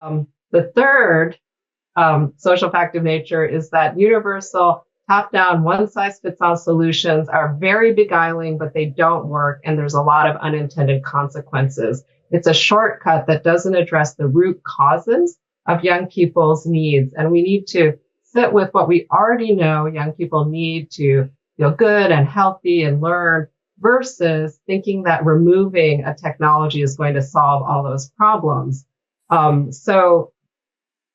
The third social fact of nature is that universal, top-down, one-size-fits-all solutions are very beguiling, but they don't work, and there's a lot of unintended consequences. It's a shortcut that doesn't address the root causes of young people's needs, and we need to sit with what we already know young people need to feel good and healthy and learn versus thinking that removing a technology is going to solve all those problems. So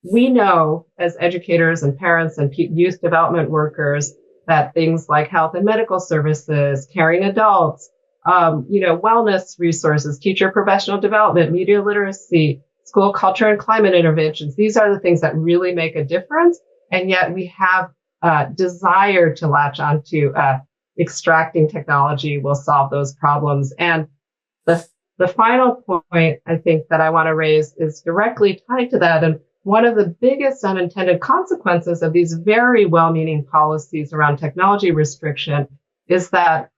we know as educators and parents and youth development workers that things like health and medical services, caring adults, wellness resources, teacher professional development, media literacy, school culture and climate interventions. These are the things that really make a difference. And yet we have a desire to latch onto extracting technology will solve those problems. And the final point I think that I want to raise is directly tied to that. And one of the biggest unintended consequences of these very well-meaning policies around technology restriction is that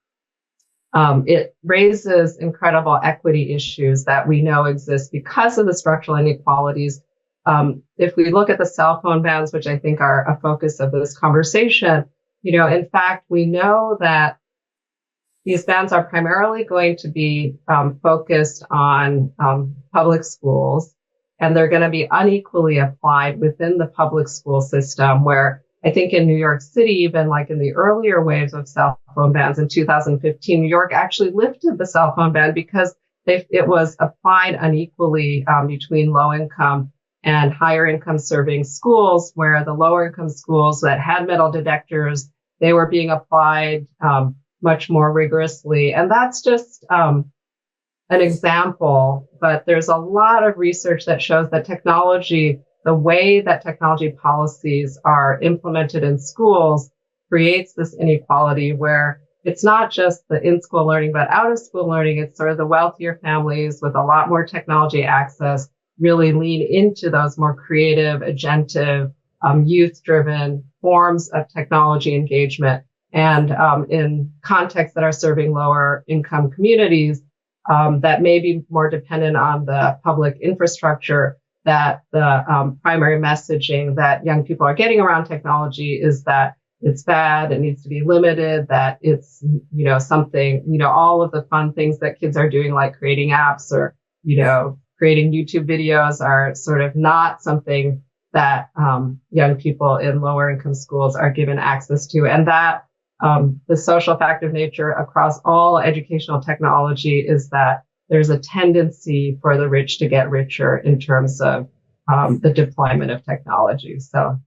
it raises incredible equity issues that we know exist because of the structural inequalities. If we look at the cell phone bans, which I think are a focus of this conversation, in fact, we know that these bans are primarily going to be focused on public schools, and they're going to be unequally applied within the public school system, where I think in New York City, even like in the earlier waves of cell phone bans in 2015, New York actually lifted the cell phone ban because it was applied unequally between low income and higher income serving schools, where the lower income schools that had metal detectors, they were being applied much more rigorously. And that's just an example, but there's a lot of research that shows that technology, the way that technology policies are implemented in schools, creates this inequality where it's not just the in-school learning, but out-of-school learning. It's sort of the wealthier families with a lot more technology access really lean into those more creative, agentive, youth-driven forms of technology engagement. And in contexts that are serving lower income communities, that may be more dependent on the public infrastructure, that the primary messaging that young people are getting around technology is that it's bad, it needs to be limited, that it's, something, all of the fun things that kids are doing, like creating apps or, creating YouTube videos, are sort of not something that young people in lower income schools are given access to. And that the social fact of nature across all educational technology is that there's a tendency for the rich to get richer in terms of the deployment of technology. So